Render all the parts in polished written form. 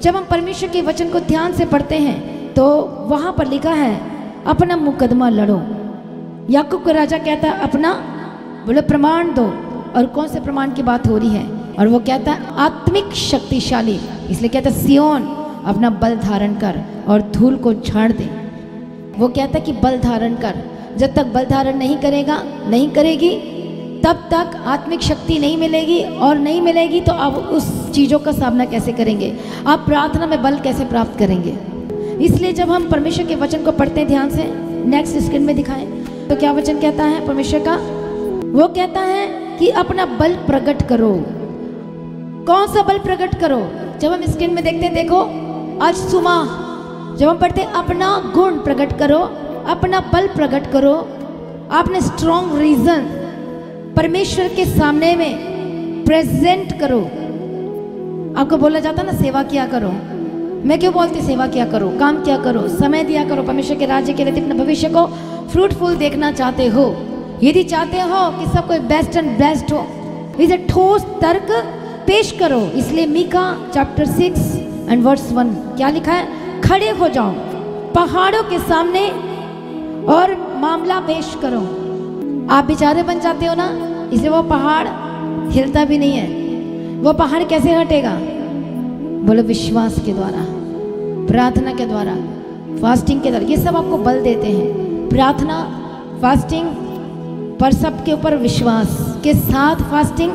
जब हम परमेश्वर के वचन को ध्यान से पढ़ते हैं तो वहां पर लिखा है अपना मुकदमा लड़ो। याकूब का राजा कहता है अपना बोले प्रमाण दो, और कौन से प्रमाण की बात हो रही है, और वो कहता है आत्मिक शक्तिशाली, इसलिए कहता है सियोन अपना बल धारण कर और धूल को झाड़ दे। वो कहता है कि बल धारण कर, जब तक बल धारण नहीं करेगा नहीं करेगी तब तक आत्मिक शक्ति नहीं मिलेगी, और नहीं मिलेगी तो आप उस चीज़ों का सामना कैसे करेंगे, आप प्रार्थना में बल कैसे प्राप्त करेंगे। इसलिए जब हम परमेश्वर के वचन को पढ़ते हैं ध्यान से, नेक्स्ट स्क्रीन में दिखाएं तो क्या वचन कहता है परमेश्वर का, वो कहता है कि अपना बल प्रकट करो। कौन सा बल प्रकट करो, जब हम स्क्रीन में देखते हैं देखो आज सुबह जब हम पढ़ते हैं अपना गुण प्रकट करो, अपना बल प्रकट करो, आपने स्ट्रॉन्ग रीजन परमेश्वर के सामने में प्रेजेंट करो। आपको बोला जाता ना सेवा किया करो, मैं क्यों बोलती सेवा किया करो, काम किया करो, समय दिया करो परमेश्वर के राज्य के लिए। अपने भविष्य को फ्रूटफुल देखना चाहते हो, यदि चाहते हो कि सब कोई बेस्ट एंड बेस्ट हो, इसे ठोस तर्क पेश करो। इसलिए मीका चैप्टर 6 एंड वर्स 1 क्या लिखा है, खड़े हो जाओ पहाड़ों के सामने और मामला पेश करो। आप बेचारे बन जाते हो ना, इसलिए वो पहाड़ हिलता भी नहीं है। वो पहाड़ कैसे हटेगा, बोलो विश्वास के द्वारा, प्रार्थना के द्वारा, फास्टिंग के द्वारा। ये सब आपको बल देते हैं, प्रार्थना फास्टिंग पर सबके ऊपर विश्वास के साथ फास्टिंग,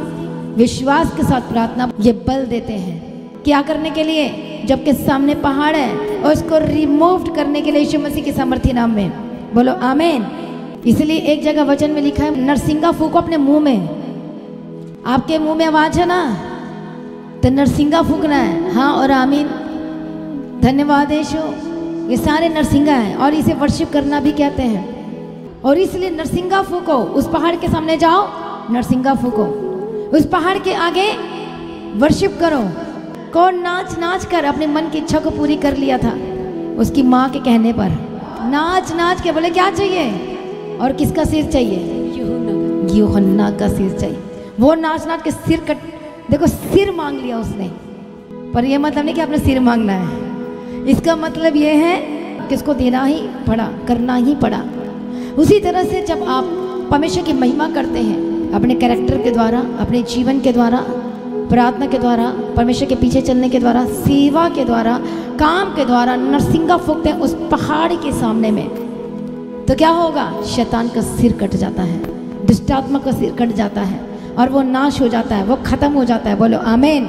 विश्वास के साथ प्रार्थना, ये बल देते हैं। क्या करने के लिए, जबकि सामने पहाड़ है और उसको रिमूव करने के लिए यीशु मसीह के सामर्थ्य नाम में, बोलो आमीन। इसलिए एक जगह वचन में लिखा है नरसिंगा फूको अपने मुंह में। आपके मुंह में आवाज है ना, तो नरसिंगा फूकना है, हाँ और आमीन। धन्यवाद यीशु, ये सारे नरसिंगा हैं और इसे वर्शिप करना भी कहते हैं। और इसलिए नरसिंगा फूको, उस पहाड़ के सामने जाओ, नरसिंगा फूको, उस पहाड़ के आगे वर्शिप करो। कौन नाच नाच कर अपने मन की इच्छा को पूरी कर लिया था, उसकी माँ के कहने पर नाच नाच के बोले क्या चाहिए, और किसका सिर चाहिए, यूहन्ना का सिर चाहिए। वो नाच नाच के सिर कट, देखो सिर मांग लिया उसने, पर यह मतलब नहीं कि आपने सिर मांगना है, इसका मतलब यह है कि इसको देना ही पड़ा, करना ही पड़ा। उसी तरह से जब आप परमेश्वर की महिमा करते हैं अपने कैरेक्टर के द्वारा, अपने जीवन के द्वारा, प्रार्थना के द्वारा, परमेश्वर के पीछे चलने के द्वारा, सेवा के द्वारा, काम के द्वारा, नरसिंगा फूकते हैं उस पहाड़ के सामने में, तो क्या होगा, शैतान का सिर कट जाता है, दुष्टात्मा का सिर कट जाता है और वो नाश हो जाता है, वो खत्म हो जाता है। बोलो आमीन।